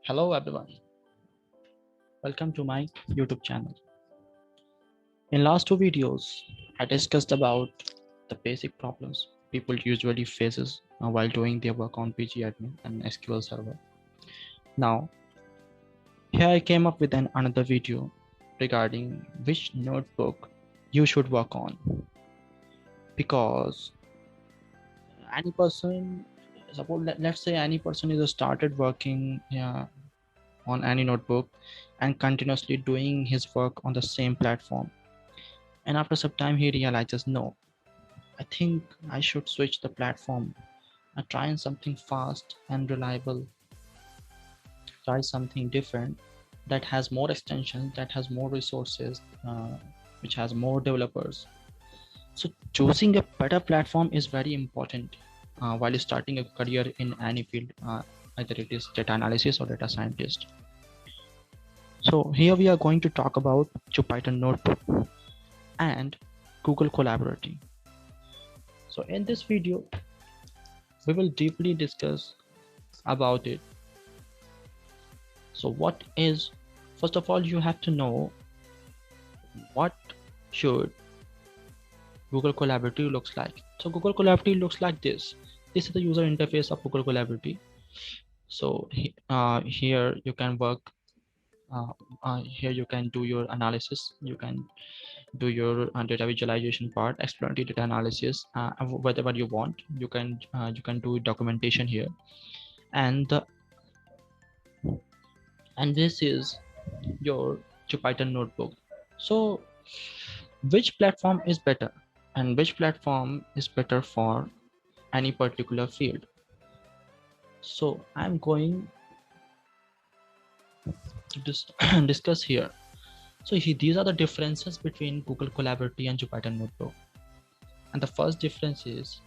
Hello everyone, welcome to my YouTube channel. In last two videos, I discussed about the basic problems people usually faces while doing their work on PG admin and SQL Server. Now, here I came up with another video regarding which notebook you should work on, because any person, suppose let's say any person is started working on any notebook and continuously doing his work on the same platform, and after some time he realizes, no, I think I should switch the platform and try something fast and reliable, try something different that has more extensions, that has more resources, which has more developers. So choosing a better platform is very important while starting a career in any field, either it is data analysis or data scientist. So here we are going to talk about Jupyter Notebook and Google Collaborative. So in this video, we will deeply discuss about it. So what is, first of all, you have to know what should Google Collaborative looks like. So Google Collaborative looks like this. This is the user interface of Google Collaborative. So here you can work, here you can do your analysis, you can do your data visualization part, exploratory data analysis, whatever you want. You can do documentation here, and this is your Jupyter Notebook. So which platform is better, and which platform is better for any particular field? So I'm going to discuss here. So these are the differences between Google Collaborative and Jupyter Notebook. And the first difference is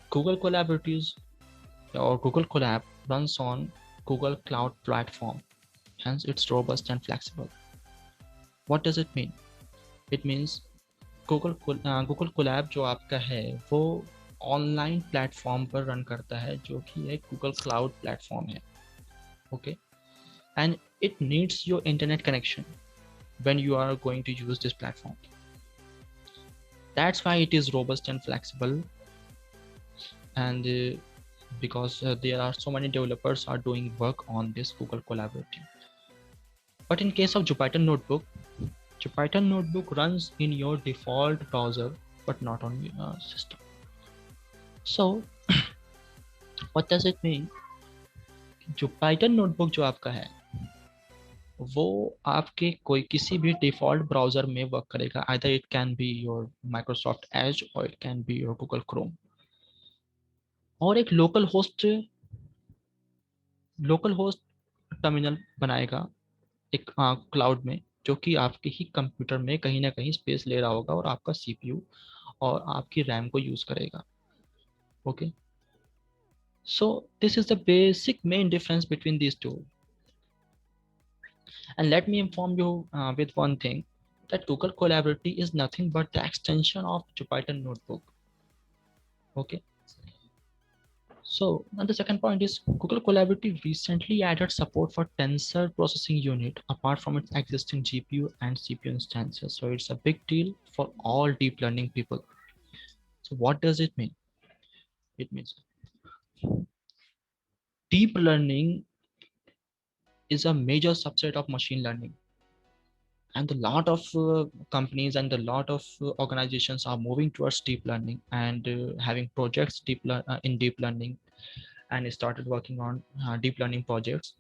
Google Collaboratives or Google Colab runs on Google Cloud Platform. Hence it's robust and flexible. What does it mean? It means Google Colab जो आपका है वो online platform पर run करता है, जो कि एक गूगल क्लाउड प्लेटफॉर्म है. Okay, and it needs your internet connection when you are going to use this platform. That's why it is robust and flexible, and because there are so many developers are doing work on this Google Collaborative. But in case of Jupyter Notebook runs in your default browser but not on your system. So what does it mean? Jupyter Notebook जो आपका है वो आपके कोई किसी भी default browser में work करेगा. Either it can be your Microsoft Edge और it can be your Google Chrome, और एक लोकल होस्ट टर्मिनल बनाएगा एक क्लाउड में, जो कि आपके ही कंप्यूटर में कहीं ना कहीं स्पेस ले रहा होगा और आपका सीपीयू और आपकी रैम को यूज करेगा. Okay, so this is the basic main difference between these two. And let me inform you with one thing, that Google Collaborative is nothing but the extension of Jupyter Notebook. Okay, so now the second point is Google Collaborative recently added support for tensor processing unit apart from its existing GPU and CPU instances. So it's a big deal for all deep learning people. So what does it mean? It means deep learning is a major subset of machine learning, and a lot of companies and a lot of organizations are moving towards deep learning and having projects in deep learning, and started working on deep learning projects.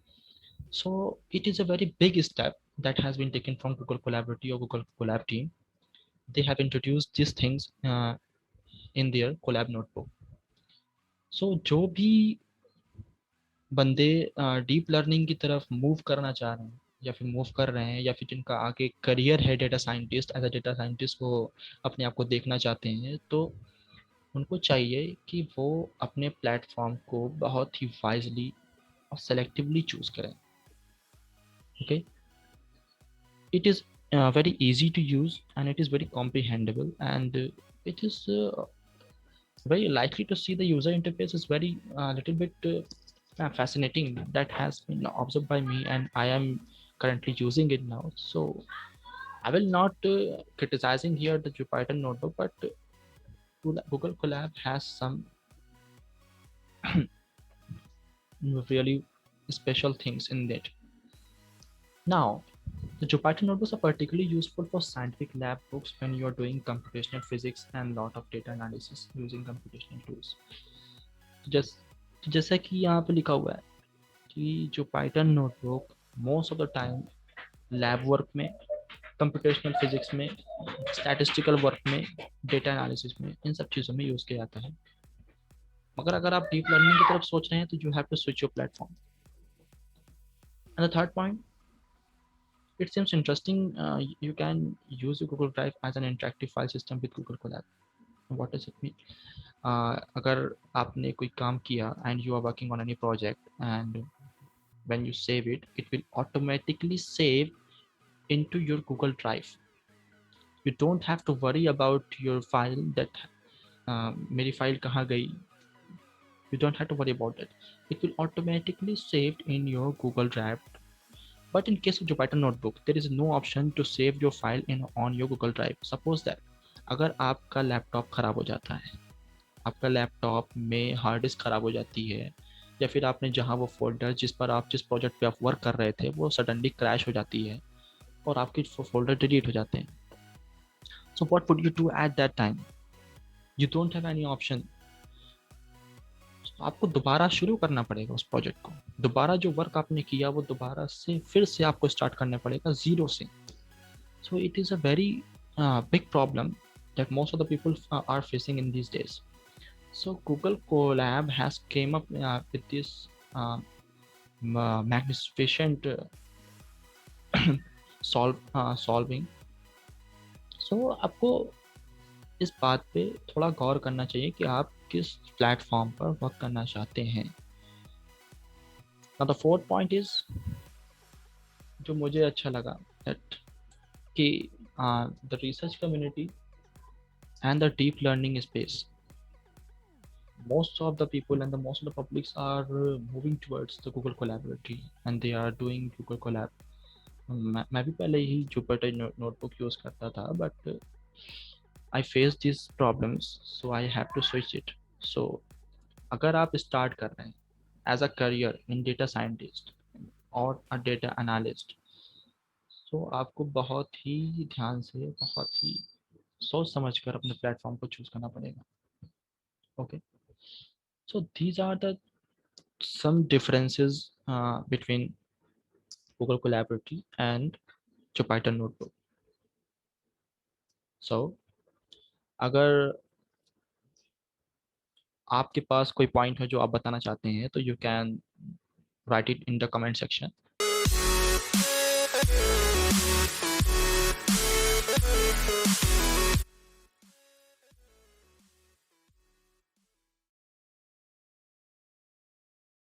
So it is a very big step that has been taken from Google Collaborative or Google Colab team. They have introduced these things in their Colab notebook. So जो भी बंदे deep learning की तरफ move करना चाह रहे हैं या फिर मूव कर रहे हैं, या फिर जिनका आगे करियर है data scientist, as a data scientist वो अपने आप को देखना चाहते हैं, तो उनको चाहिए कि वो अपने प्लेटफॉर्म को बहुत ही वाइजली और सेलेक्टिवली चूज करें. Okay, it is very easy to use and it is very comprehensible, and it is very likely to see the user interface is very little bit fascinating that has been observed by me, and I am currently using it now. So I will not criticizing here the Jupyter notebook, but Google Colab has some really special things in it. Now, the Jupyter notebooks are particularly useful for scientific lab books when you are doing computational physics and lot of data analysis using computational tools. जैसा कि यहाँ पे लिखा हुआ है कि Jupyter notebook most of the time lab work में, computational physics में, स्टैटिस्टिकल वर्क में, डेटा एनालिसिस में, इन सब चीज़ों में यूज़ किया जाता है। मगर अगर आप डीप लर्निंग की तरफ सोच रहे हैं तो you have to switch your platform. And the third point, it seems interesting, you can use your Google Drive as an interactive file system with Google Colab. What does it mean? अगर आपने कोई काम किया and you are working on any project, and when you save it, it will automatically save into your Google Drive. You don't have to worry about your file that मेरी file कहाँ गई. You don't have to worry about it. It will automatically saved in your Google Drive. But in case of Jupyter Notebook, there is no option to save your file in on your Google Drive. Suppose that अगर आपका laptop ख़राब हो जाता है, आपका laptop में hard disk ख़राब हो जाती है, या फिर आपने जहाँ वो फोल्डर जिस प्रोजेक्ट पे आप वर्क कर रहे थे वो सडनली क्रैश हो जाती है और आपके फोल्डर डिलीट हो जाते हैं. So what would you do at that time? You don't have any option. आपको दोबारा शुरू करना पड़ेगा उस प्रोजेक्ट को. दोबारा जो वर्क आपने किया वो दोबारा से फिर से आपको स्टार्ट करना पड़ेगा जीरो से. So it is a very big problem that most of the people are facing in these days. So Google Colab has came up with this magnificent solving. So आपको इस बात पे थोड़ा गौर करना चाहिए कि आप किस प्लेटफॉर्म पर वर्क करना चाहते हैं. Now the fourth point is, जो मुझे अच्छा लगा, that कि the research community and the deep learning space, most of the people and most of the publics are moving towards the Google Collaboratory and they are doing Google Colab. मैं भी पहले ही Jupyter notebook use करता था, but I faced these problems, so I have to switch it. So अगर आप start कर रहे हैं as a career in data scientist और अ डेटा एनालिस्ट, तो आपको बहुत ही ध्यान से, बहुत ही सोच समझ कर अपने प्लेटफॉर्म को चूज करना पड़ेगा. Okay, so these are the some differences between Google Collaboratory and Jupyter Notebook. So अगर आपके पास कोई पॉइंट है जो आप बताना चाहते हैं तो you can write it in the comment section.